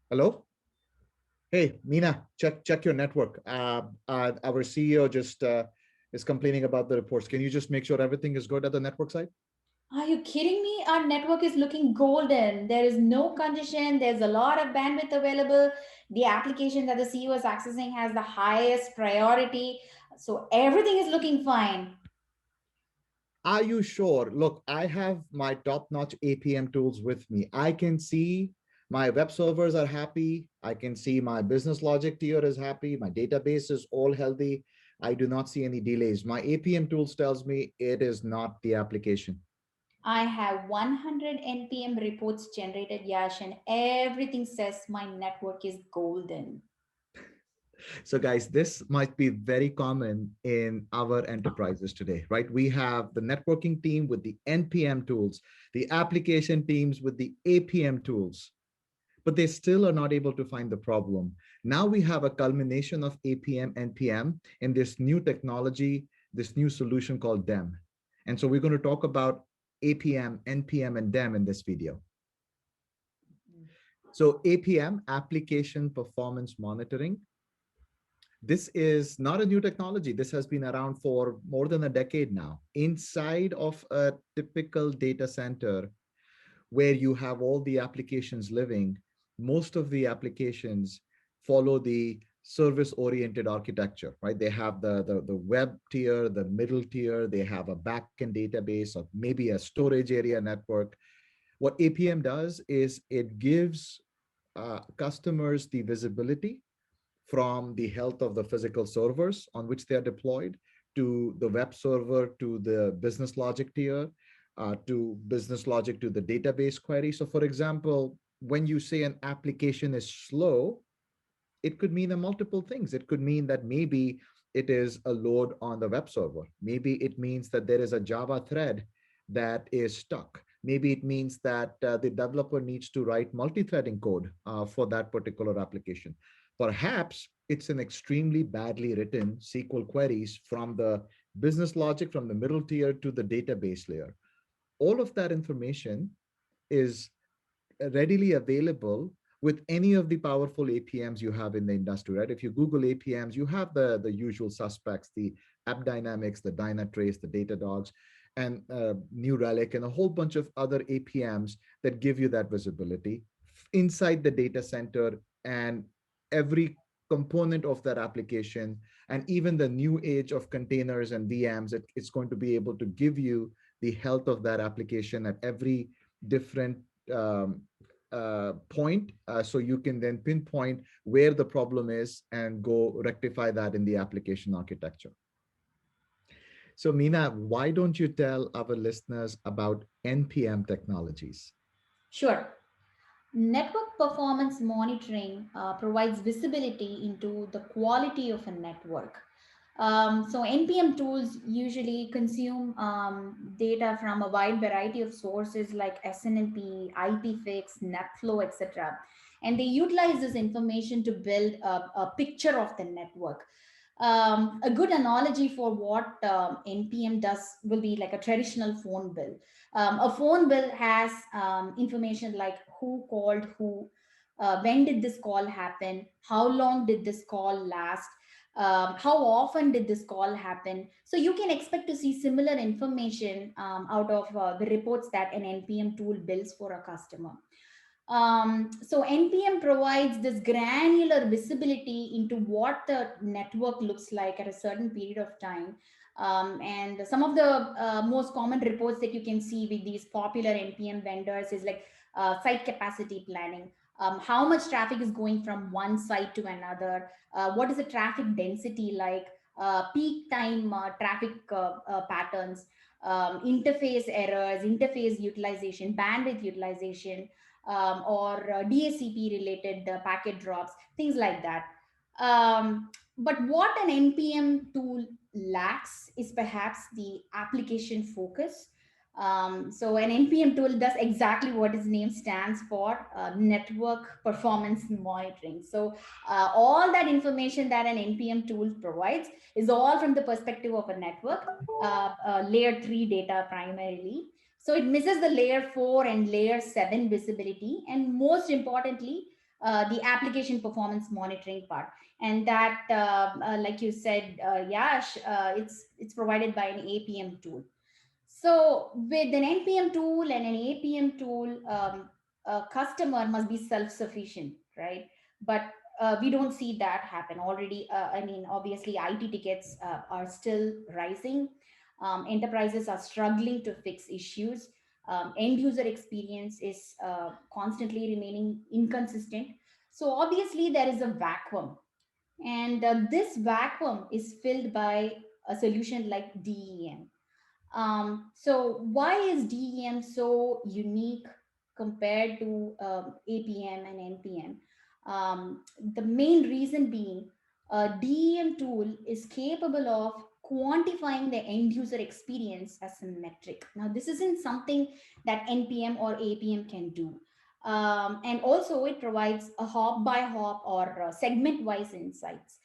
Hello? Hey, Meena, check your network. Our CEO just is complaining about the reports. Can you just make sure everything is good at the network side? Are you kidding me? Our network is looking golden. There is no congestion. There's a lot of bandwidth available. The application that the CEO is accessing has the highest priority. So everything is looking fine. Are you sure? Look, I have my top-notch APM tools with me. I can see my web servers are happy. I can see my business logic tier is happy. My database is all healthy. I do not see any delays. My APM tools tells me it is not the application. I have 100 NPM reports generated, Yash, and everything says my network is golden. So, guys, this might be very common in our enterprises today, right? We have the networking team with the NPM tools, the application teams with the APM tools, but they still are not able to find the problem. Now we have a culmination of APM, NPM, and this new technology, this new solution called DEM. And so we're going to talk about APM, NPM, and DEM in this video. So APM, application performance monitoring, this is not a new technology. This has been around for more than a decade now. Inside of a typical data center where you have all the applications living, most of the applications follow the service-oriented architecture, right? They have the web tier, the middle tier, they have a backend database or maybe a storage area network. What APM does is it gives customers the visibility from the health of the physical servers on which they are deployed to the web server to the business logic tier to business logic to the database query. So, for example, when you say an application is slow, it could mean a multiple things. It could mean that maybe it is a load on the web server. Maybe it means that there is a Java thread that is stuck. Maybe it means that the developer needs to write multi-threading code for that particular application. Perhaps it's an extremely badly written SQL queries from the business logic, from the middle tier to the database layer. All of that information is readily available with any of the powerful APMs you have in the industry, right? If you Google APMs, you have the usual suspects, the App Dynamics, the Dynatrace, the Datadogs, and New Relic, and a whole bunch of other APMs that give you that visibility inside the data center and every component of that application, and even the new age of containers and VMs, it's going to be able to give you the health of that application at every different point, so you can then pinpoint where the problem is and go rectify that in the application architecture. So, Meena, why don't you tell our listeners about NPM technologies? Sure. Network performance monitoring provides visibility into the quality of a network. So NPM tools usually consume data from a wide variety of sources like SNMP, IPFix, NetFlow, etc. And they utilize this information to build a picture of the network. A good analogy for what NPM does will be like a traditional phone bill. A phone bill has information like who called who, when did this call happen, how long did this call last, how often did this call happen. So you can expect to see similar information out of the reports that an NPM tool builds for a customer. So NPM provides this granular visibility into what the network looks like at a certain period of time. And some of the most common reports that you can see with these popular NPM vendors is like site capacity planning. How much traffic is going from one site to another? What is the traffic density like? Peak time traffic patterns, interface errors, interface utilization, bandwidth utilization, or DACP related packet drops, things like that. But what an NPM tool lacks is perhaps the application focus. So an NPM tool does exactly what its name stands for, network performance monitoring. So all that information that an NPM tool provides is all from the perspective of a network, layer 3 data primarily. So it misses the layer 4 and layer 7 visibility. And most importantly, the application performance monitoring part. And that, like you said, Yash, it's provided by an APM tool. So with an NPM tool and an APM tool, a customer must be self-sufficient, right? But we don't see that happen already. I mean, obviously, IT tickets are still rising. Enterprises are struggling to fix issues. End user experience is constantly remaining inconsistent. So obviously, there is a vacuum, and this vacuum is filled by a solution like DEM. So why is DEM so unique compared to APM and NPM? The main reason being, a DEM tool is capable of quantifying the end user experience as a metric. Now, this isn't something that NPM or APM can do. And also, it provides a hop by hop or segment wise insights.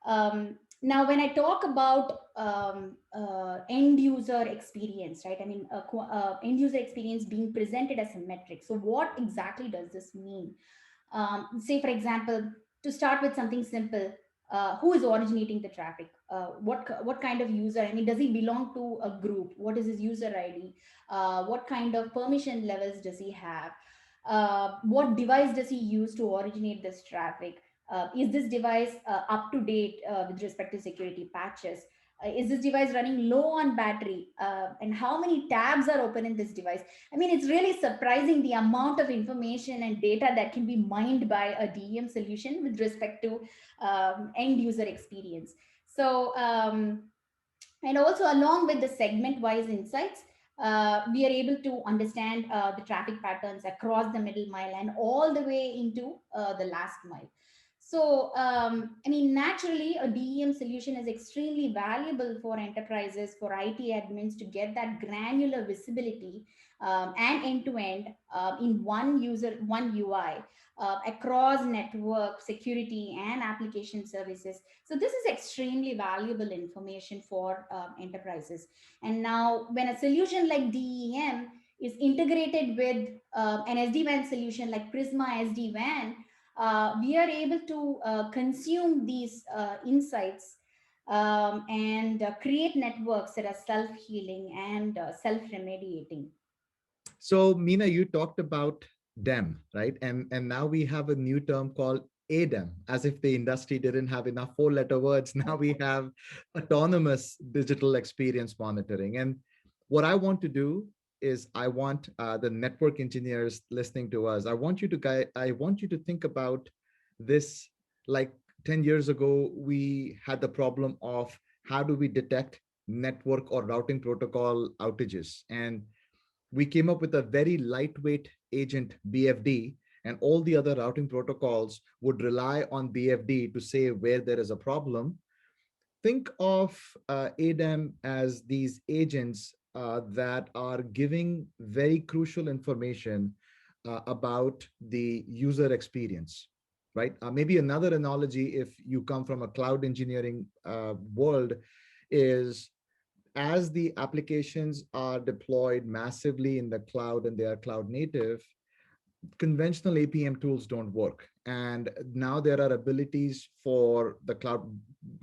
Now, when I talk about end user experience, right? I mean, end user experience being presented as a metric. So, what exactly does this mean? Say, for example, to start with something simple, who is originating the traffic? What kind of user? I mean, does he belong to a group? What is his user ID? What kind of permission levels does he have? What device does he use to originate this traffic? Is this device up to date with respect to security patches? Is this device running low on battery? And how many tabs are open in this device? I mean, it's really surprising the amount of information and data that can be mined by a DEM solution with respect to end user experience. So, and also along with the segment wise insights, we are able to understand the traffic patterns across the middle mile and all the way into the last mile. So, I mean, naturally, a DEM solution is extremely valuable for enterprises, for IT admins to get that granular visibility and end to end in one user, one UI across network, security, and application services. So this is extremely valuable information for enterprises. And now, when a solution like DEM is integrated with an SD-WAN solution like Prisma SD-WAN, we are able to consume these insights and create networks that are self-healing and self-remediating. So, Meena, you talked about DEM, right? And now we have a new term called ADEM, as if the industry didn't have enough four-letter words. Now we have autonomous digital experience monitoring. And what I want to do is I want the network engineers listening to us. I want you to think about this like 10 years ago, we had the problem of how do we detect network or routing protocol outages. And we came up with a very lightweight agent, BFD, and all the other routing protocols would rely on BFD to say where there is a problem. Think of ADEM as these agents that are giving very crucial information about the user experience, right? Maybe another analogy, if you come from a cloud engineering world, is as the applications are deployed massively in the cloud and they are cloud native, conventional APM tools don't work. And now there are abilities for the cloud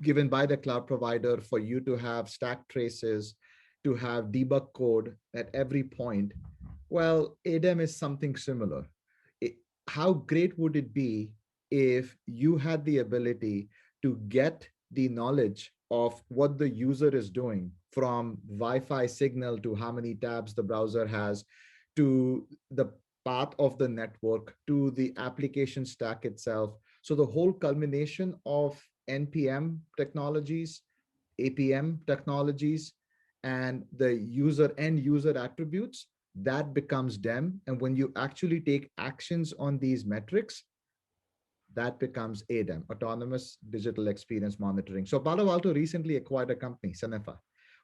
given by the cloud provider for you to have stack traces, to have debug code at every point. Well, ADEM is something similar. It, how great would it be if you had the ability to get the knowledge of what the user is doing from Wi-Fi signal to how many tabs the browser has to the path of the network to the application stack itself. So the whole culmination of NPM technologies, APM technologies, and the user end user attributes, that becomes DEM. And when you actually take actions on these metrics, that becomes ADEM, Autonomous Digital Experience Monitoring. So Palo Alto recently acquired a company, Cenefa.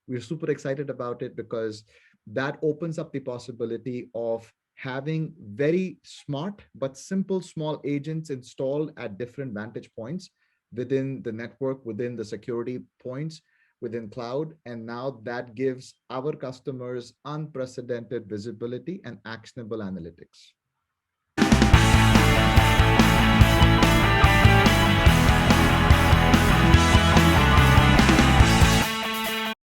We're super excited about it because that opens up the possibility of having very smart but simple small agents installed at different vantage points within the network, within the security points, within cloud. And now that gives our customers unprecedented visibility and actionable analytics.